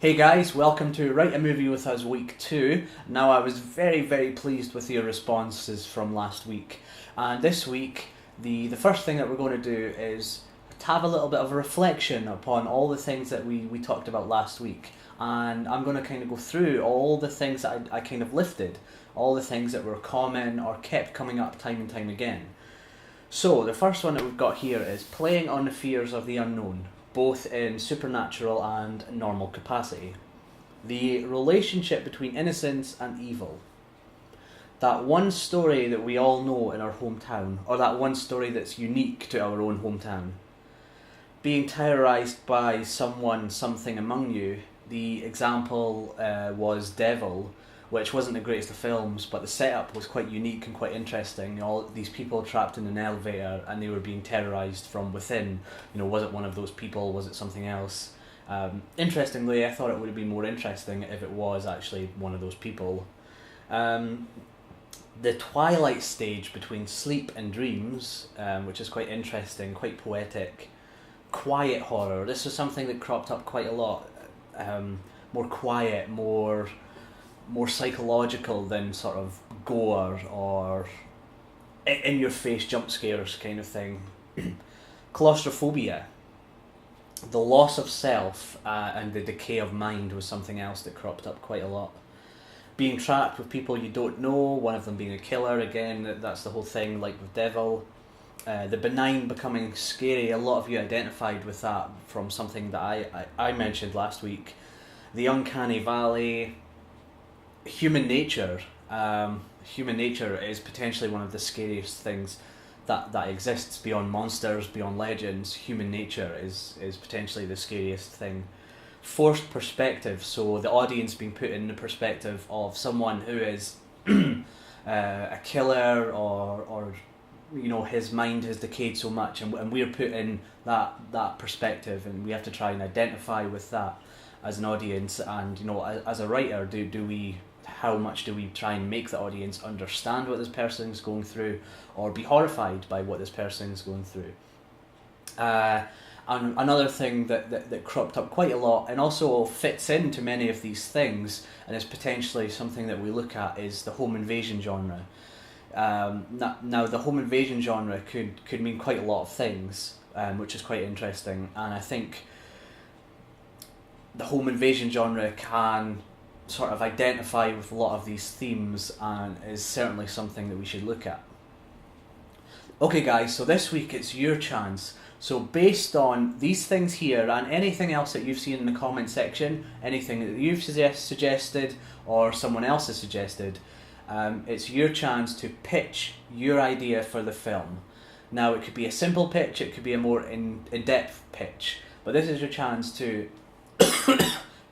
Hey guys, welcome to Write a Movie with Us Week 2. Now I was very pleased with your responses from last week. And this week, the first thing that we're going to do is to have a little bit of a reflection upon all the things that we talked about last week. And I'm going to kind of go through all the things that I kind of lifted, all the things that were common or kept coming up time and time again. So the first one that we've got here is playing on the fears of the unknown, both in supernatural and normal capacity. The relationship between innocence and evil. That one story that we all know in our hometown, or that one story that's unique to our own hometown. Being terrorised by someone, something among you. The example was Devil, which wasn't the greatest of films, but the setup was quite unique and quite interesting. All these people trapped in an elevator and they were being terrorised from within. Was it one of those people? Was it something else? Interestingly, I thought it would have been more interesting if it was actually one of those people. The twilight stage between sleep and dreams, which is quite interesting, quite poetic. Quiet horror. This was something that cropped up quite a lot. More quiet, more psychological than sort of gore or in-your-face jump scares kind of thing. Claustrophobia. The loss of self and the decay of mind was something else that cropped up quite a lot. Being trapped with people you don't know, one of them being a killer, again, that's the whole thing, like with Devil. The benign becoming scary, a lot of you identified with that from something that I mentioned last week. The uncanny valley. Human nature. Human nature is potentially one of the scariest things that exists beyond monsters, beyond legends. Human nature is potentially the scariest thing. Forced perspective, so the audience being put in the perspective of someone who is a killer or his mind has decayed so much, and we're put in that perspective, and we have to try and identify with that as an audience. And as a writer, how much do we try and make the audience understand what this person is going through, or be horrified by what this person is going through? And another thing that cropped up quite a lot and also fits into many of these things, and is potentially something that we look at, is the home invasion genre. Now the home invasion genre could mean quite a lot of things, which is quite interesting, and I think the home invasion genre can sort of identify with a lot of these themes and is certainly something that we should look at. Okay guys, so this week it's your chance. So based on these things here and anything else that you've seen in the comment section, anything that you've suggested or someone else has suggested, it's your chance to pitch your idea for the film. Now it could be a simple pitch, it could be a more in-depth pitch, but this is your chance to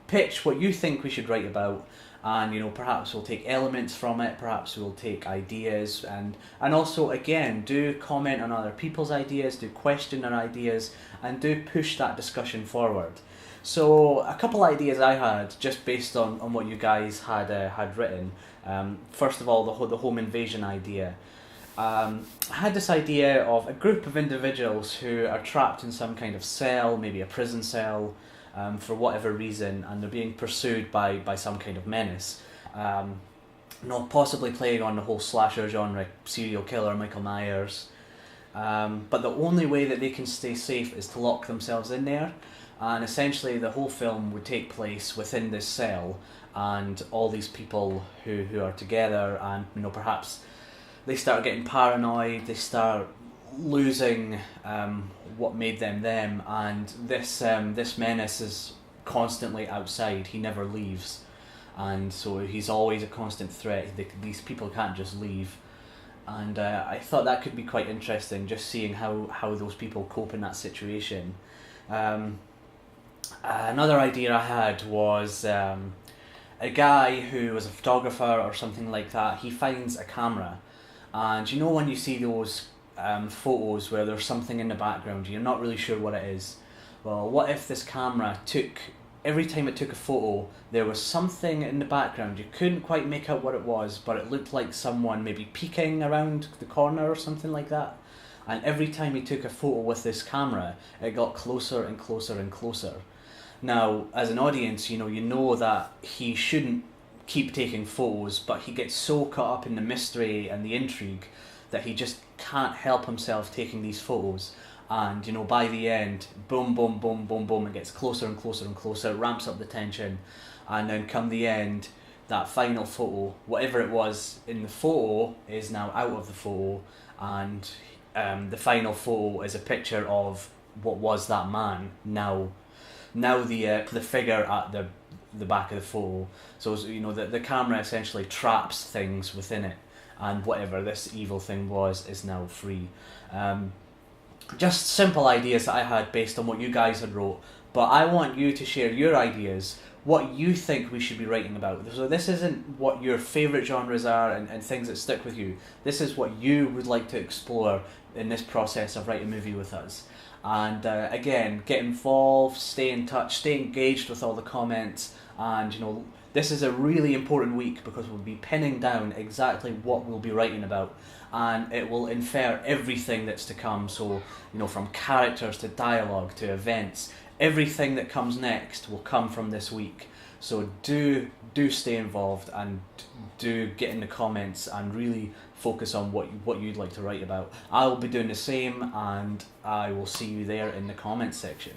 pitch what you think we should write about, and perhaps we'll take elements from it, perhaps we'll take ideas, and also again do comment on other people's ideas, do question their ideas, and do push that discussion forward. So a couple ideas I had just based on what you guys had written. First of all, the home invasion idea. I had this idea of a group of individuals who are trapped in some kind of cell, maybe a prison cell, for whatever reason, and they're being pursued by some kind of menace. Possibly playing on the whole slasher genre, serial killer, Michael Myers. But the only way that they can stay safe is to lock themselves in there, and essentially the whole film would take place within this cell, and all these people who are together, and perhaps they start getting paranoid, they start losing what made them them, and this menace is constantly outside. He never leaves, and so he's always a constant threat. These people can't just leave, and I thought that could be quite interesting, just seeing how those people cope in that situation. Another idea I had was a guy who was a photographer or something like that. He finds a camera, and when you see those photos where there's something in the background, you're not really sure what it is. Well, what if this camera every time it took a photo, there was something in the background, you couldn't quite make out what it was, but it looked like someone maybe peeking around the corner or something like that. And every time he took a photo with this camera, it got closer and closer and closer. Now, as an audience, you know that he shouldn't keep taking photos, but he gets so caught up in the mystery and the intrigue that he just can't help himself taking these photos. And by the end, boom, boom, boom, boom, boom, it gets closer and closer and closer, it ramps up the tension, and then come the end, that final photo, whatever it was in the photo is now out of the photo, and the final photo is a picture of what was that man now. Now the figure at the back of the photo. So the camera essentially traps things within it, and whatever this evil thing was is now free. Just simple ideas that I had based on what you guys had wrote, but I want you to share your ideas, what you think we should be writing about. So this isn't what your favourite genres are and things that stick with you. This is what you would like to explore in this process of writing a movie with us. And again, get involved, stay in touch, stay engaged with all the comments, and this is a really important week because we'll be pinning down exactly what we'll be writing about, and it will infer everything that's to come. So from characters to dialogue to events, everything that comes next will come from this week. So do stay involved, and do get in the comments and really focus on what you'd like to write about. I will be doing the same, and I will see you there in the comments section.